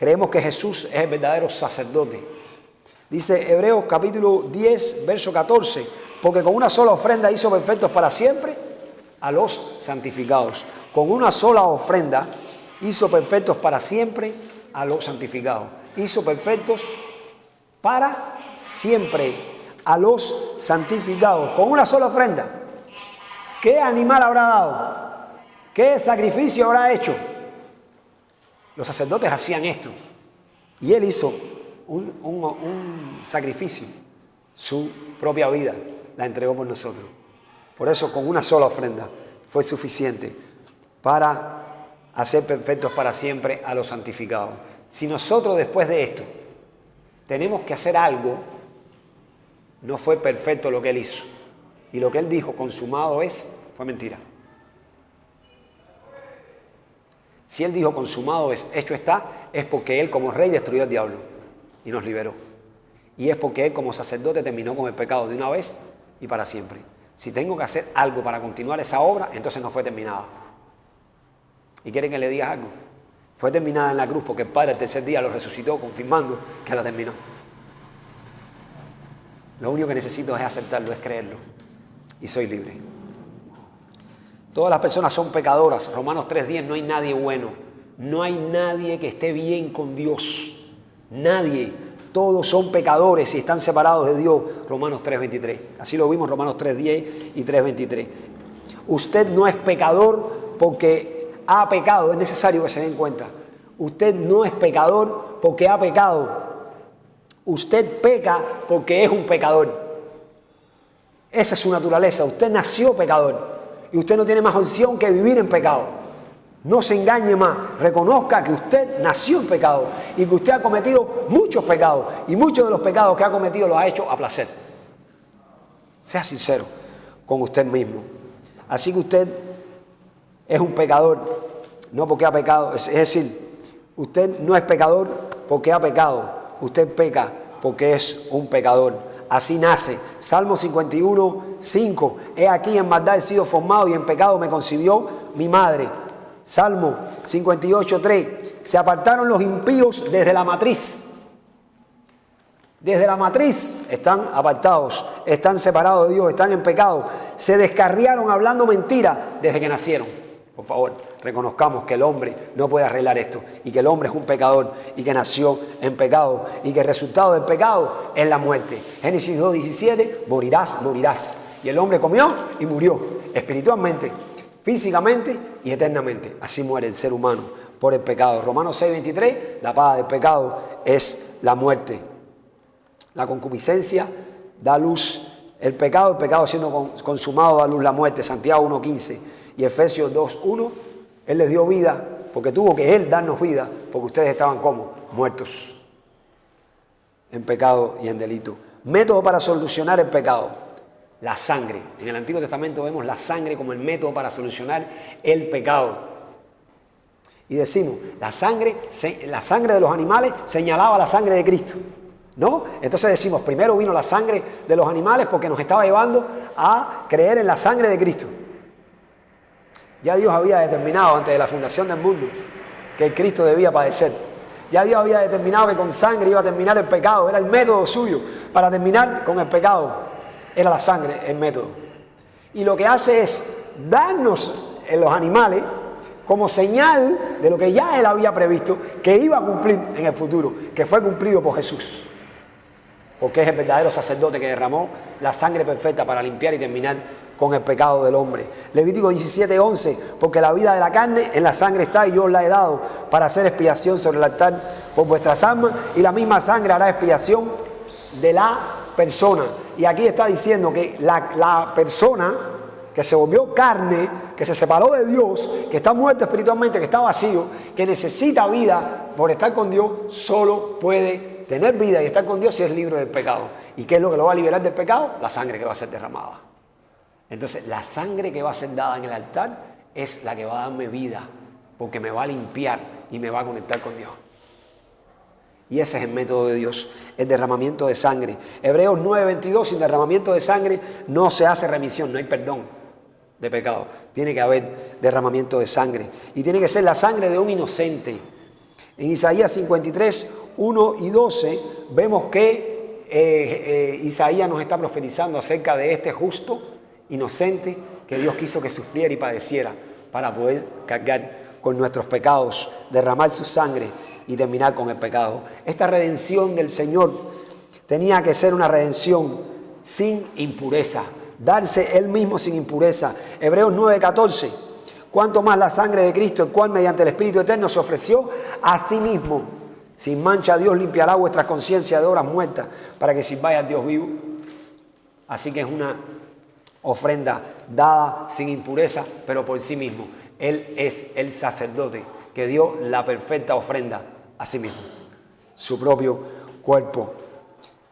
Creemos que Jesús es el verdadero sacerdote. Dice Hebreos capítulo 10, verso 14, porque con una sola ofrenda hizo perfectos para siempre a los santificados. Con una sola ofrenda hizo perfectos para siempre a los santificados. Hizo perfectos para siempre a los santificados. Con una sola ofrenda. ¿Qué animal habrá dado? ¿Qué sacrificio habrá hecho? Los sacerdotes hacían esto. Y él hizo un sacrificio. Su propia vida la entregó por nosotros. Por eso con una sola ofrenda fue suficiente para hacer perfectos para siempre a los santificados. Si nosotros después de esto tenemos que hacer algo, no fue perfecto lo que él hizo. Y lo que él dijo, consumado es, fue mentira. Si él dijo consumado es, hecho está, es porque él como rey destruyó al diablo y nos liberó. Y es porque él como sacerdote terminó con el pecado de una vez y para siempre. Si tengo que hacer algo para continuar esa obra, entonces no fue terminada. ¿Y quieren que le diga algo? Fue terminada en la cruz porque el Padre el tercer día lo resucitó, confirmando que la terminó. Lo único que necesito es aceptarlo, es creerlo. Y soy libre. Todas las personas son pecadoras. Romanos 3:10, no hay nadie bueno. No hay nadie que esté bien con Dios. Nadie. Todos son pecadores y están separados de Dios. Romanos 3:23. Así lo vimos Romanos 3:10 y 3:23. Usted no es pecador porque ha pecado. Es necesario que se den cuenta. Usted no es pecador porque ha pecado. Usted peca porque es un pecador. Esa es su naturaleza. Usted nació pecador. Y usted no tiene más opción que vivir en pecado. No se engañe más. Reconozca que usted nació en pecado y que usted ha cometido muchos pecados. Y muchos de los pecados que ha cometido los ha hecho a placer. Sea sincero con usted mismo. Así que usted es un pecador, no porque ha pecado. Es decir, usted no es pecador porque ha pecado. Usted peca porque es un pecador. Así nace. Salmo 51:5. He aquí en maldad he sido formado y en pecado me concibió mi madre. Salmo 58:3. Se apartaron los impíos desde la matriz. Desde la matriz están apartados, están separados de Dios, están en pecado. Se descarriaron hablando mentiras desde que nacieron. Por favor, reconozcamos que el hombre no puede arreglar esto y que el hombre es un pecador y que nació en pecado y que el resultado del pecado es la muerte. Génesis 2:17, morirás, morirás. Y el hombre comió y murió espiritualmente, físicamente y eternamente. Así muere el ser humano por el pecado. Romanos 6:23, la paga del pecado es la muerte. La concupiscencia da luz el pecado siendo consumado da luz la muerte. Santiago 1:15. Y Efesios 2:1, Él les dio vida, porque tuvo que Él darnos vida, porque ustedes estaban como muertos en pecado y en delito. Método para solucionar el pecado, la sangre. En el Antiguo Testamento vemos la sangre como el método para solucionar el pecado. Y decimos, la sangre de los animales señalaba la sangre de Cristo, ¿no? Entonces decimos, primero vino la sangre de los animales porque nos estaba llevando a creer en la sangre de Cristo. Ya Dios había determinado antes de la fundación del mundo que el Cristo debía padecer. Ya Dios había determinado que con sangre iba a terminar el pecado. Era el método suyo para terminar con el pecado. Era la sangre el método. Y lo que hace es darnos en los animales como señal de lo que ya Él había previsto que iba a cumplir en el futuro, que fue cumplido por Jesús. Porque es el verdadero sacerdote que derramó la sangre perfecta para limpiar y terminar con el pecado del hombre. Levítico 17:11, porque la vida de la carne en la sangre está y yo os la he dado para hacer expiación sobre el altar por vuestras almas y la misma sangre hará expiación de la persona. Y aquí está diciendo que la persona que se volvió carne, que se separó de Dios, que está muerto espiritualmente, que está vacío, que necesita vida por estar con Dios, solo puede tener vida y estar con Dios si es libre del pecado. ¿Y qué es lo que lo va a liberar del pecado? La sangre que va a ser derramada. Entonces, la sangre que va a ser dada en el altar es la que va a darme vida, porque me va a limpiar y me va a conectar con Dios. Y ese es el método de Dios, el derramamiento de sangre. Hebreos 9:22, sin derramamiento de sangre no se hace remisión, no hay perdón de pecado. Tiene que haber derramamiento de sangre. Y tiene que ser la sangre de un inocente. En Isaías 53, 1 y 12 vemos que Isaías nos está profetizando acerca de este justo, inocente, que Dios quiso que sufriera y padeciera para poder cargar con nuestros pecados, derramar su sangre y terminar con el pecado. Esta redención del Señor tenía que ser una redención sin impureza, darse Él mismo sin impureza. Hebreos 9:14, cuanto más la sangre de Cristo, el cual mediante el Espíritu Eterno se ofreció a sí mismo. Sin mancha Dios limpiará vuestras conciencias de obras muertas para que sirváis a Dios vivo. Así que es una ofrenda dada sin impureza, pero por sí mismo. Él es el sacerdote que dio la perfecta ofrenda a sí mismo, su propio cuerpo.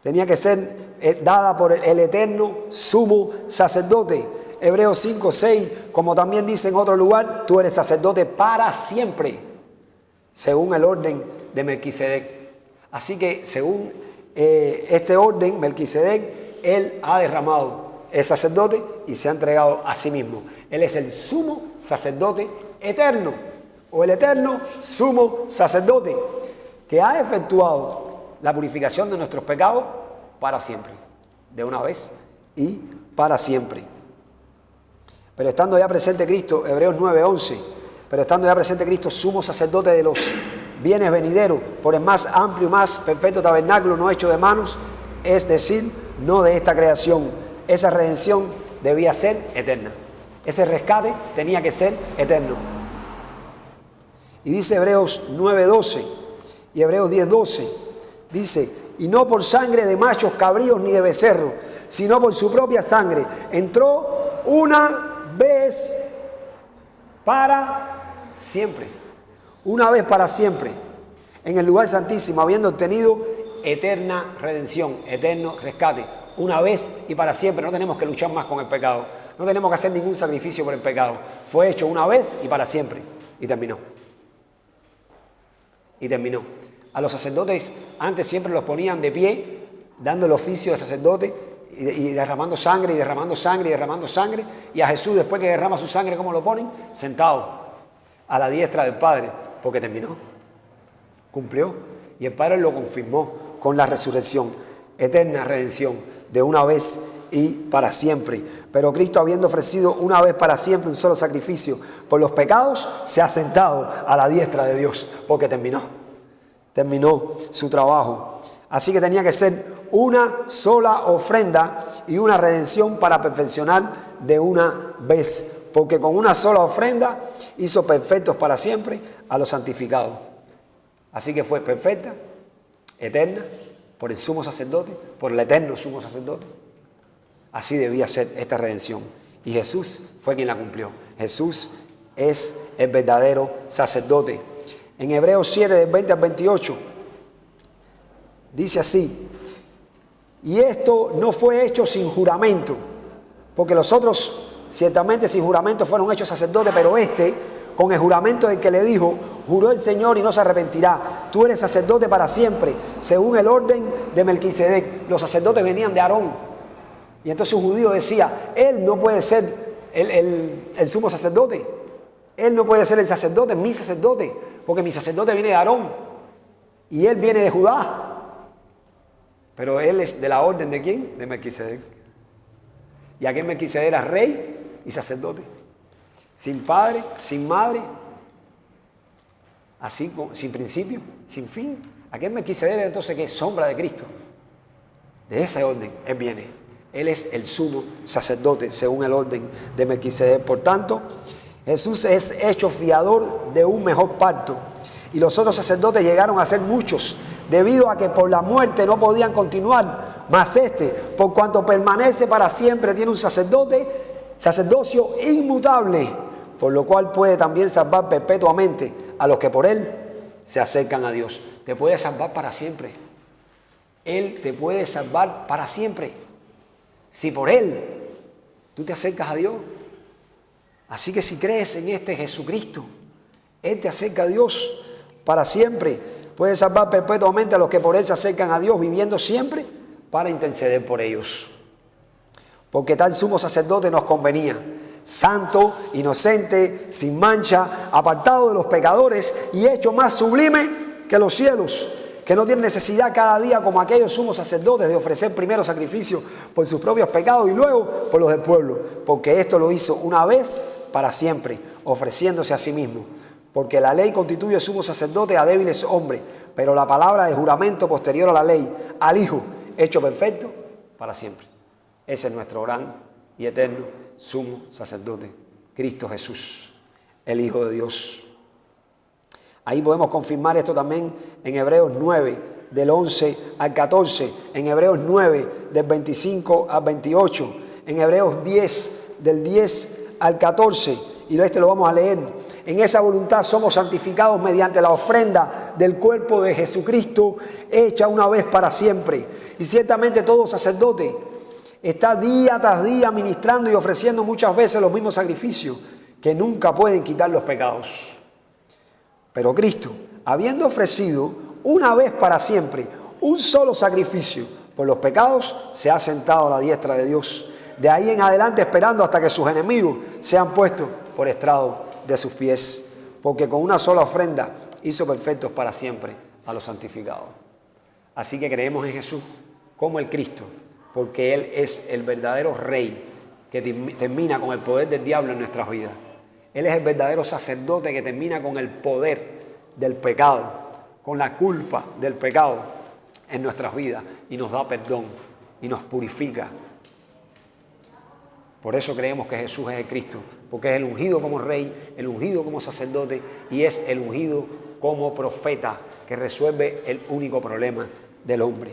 Tenía que ser dada por el eterno sumo sacerdote. Hebreos 5:6, como también dice en otro lugar, tú eres sacerdote para siempre, según el orden de Melquisedec. Así que según este orden, Melquisedec, él ha derramado el sacerdote y se ha entregado a sí mismo. Él es el sumo sacerdote eterno, o el eterno sumo sacerdote, que ha efectuado la purificación de nuestros pecados para siempre, de una vez y para siempre. Pero estando ya presente Cristo, Hebreos 9:11, pero estando ya presente Cristo, sumo sacerdote de los bienes venideros, por el más amplio y más perfecto tabernáculo no hecho de manos, es decir, no de esta creación. Esa redención debía ser eterna. Ese rescate tenía que ser eterno. Y dice Hebreos 9:12 y Hebreos 10:12, dice, y no por sangre de machos cabríos ni de becerros, sino por su propia sangre, entró una vez para siempre, una vez para siempre, en el lugar santísimo, habiendo obtenido eterna redención, eterno rescate, una vez y para siempre. No tenemos que luchar más con el pecado, no tenemos que hacer ningún sacrificio por el pecado. Fue hecho una vez y para siempre, y terminó. Y terminó. A los sacerdotes antes siempre los ponían de pie, dando el oficio de sacerdote y derramando sangre y derramando sangre y derramando sangre. Y a Jesús, después que derrama su sangre, ¿cómo lo ponen? Sentado a la diestra del Padre, porque terminó, cumplió. Y el Padre lo confirmó con la resurrección, eterna redención, de una vez y para siempre. Pero Cristo, habiendo ofrecido una vez para siempre un solo sacrificio por los pecados, se ha sentado a la diestra de Dios, porque terminó su trabajo. Así que tenía que ser una sola ofrenda y una redención para perfeccionar de una vez, porque con una sola ofrenda hizo perfectos para siempre a los santificados. Así que fue perfecta, eterna, por el sumo sacerdote, por el eterno sumo sacerdote. Así debía ser esta redención. Y Jesús fue quien la cumplió. Jesús es el verdadero sacerdote. En Hebreos 7, del 20 al 28, dice así, y esto no fue hecho sin juramento, porque los otros ciertamente sin juramento fueron hechos sacerdotes, pero este, con el juramento del que le dijo, juró el Señor y no se arrepentirá, tú eres sacerdote para siempre, según el orden de Melquisedec. Los sacerdotes venían de Aarón, y entonces un judío decía, él no puede ser el sumo sacerdote, él no puede ser el sacerdote, mi sacerdote, porque mi sacerdote viene de Aarón, y él viene de Judá. Pero él es de la orden ¿de quién? De Melquisedec. Y aquel Melquisedec era rey y sacerdote. Sin padre, sin madre, así sin principio, sin fin. Aquel Melquisedec era entonces ¿qué? Sombra de Cristo. De ese orden él viene. Él es el sumo sacerdote según el orden de Melquisedec. Por tanto, Jesús es hecho fiador de un mejor pacto. Y los otros sacerdotes llegaron a ser muchos, debido a que por la muerte no podían continuar. Mas este, por cuanto permanece para siempre, tiene un sacerdocio inmutable, por lo cual puede también salvar perpetuamente a los que por él se acercan a Dios. Te puede salvar para siempre. Él te puede salvar para siempre. Si por él tú te acercas a Dios. Así que si crees en este Jesucristo, él te acerca a Dios para siempre. Puede salvar perpetuamente a los que por él se acercan a Dios, viviendo siempre para interceder por ellos. Porque tal sumo sacerdote nos convenía, santo, inocente, sin mancha, apartado de los pecadores y hecho más sublime que los cielos, que no tiene necesidad cada día como aquellos sumos sacerdotes de ofrecer primero sacrificio por sus propios pecados y luego por los del pueblo, porque esto lo hizo una vez para siempre, ofreciéndose a sí mismo. Porque la ley constituye sumo sacerdote a débiles hombres, pero la palabra de juramento posterior a la ley, al Hijo, hecho perfecto para siempre. Ese es nuestro gran y eterno sumo sacerdote, Cristo Jesús, el Hijo de Dios. Ahí podemos confirmar esto también en Hebreos 9, del 11 al 14, en Hebreos 9, del 25 al 28, en Hebreos 10, del 10 al 14, y lo vamos a leer. En esa voluntad somos santificados mediante la ofrenda del cuerpo de Jesucristo, hecha una vez para siempre. Y ciertamente todo sacerdote está día tras día ministrando y ofreciendo muchas veces los mismos sacrificios que nunca pueden quitar los pecados. Pero Cristo, habiendo ofrecido una vez para siempre un solo sacrificio por los pecados, se ha sentado a la diestra de Dios. De ahí en adelante esperando hasta que sus enemigos sean puestos por estrado de sus pies. Porque con una sola ofrenda hizo perfectos para siempre a los santificados. Así que creemos en Jesús como el Cristo, porque Él es el verdadero Rey que termina con el poder del diablo en nuestras vidas. Él es el verdadero sacerdote que termina con el poder del pecado, con la culpa del pecado en nuestras vidas y nos da perdón y nos purifica. Por eso creemos que Jesús es el Cristo, porque es el ungido como Rey, el ungido como sacerdote y es el ungido como profeta que resuelve el único problema del hombre.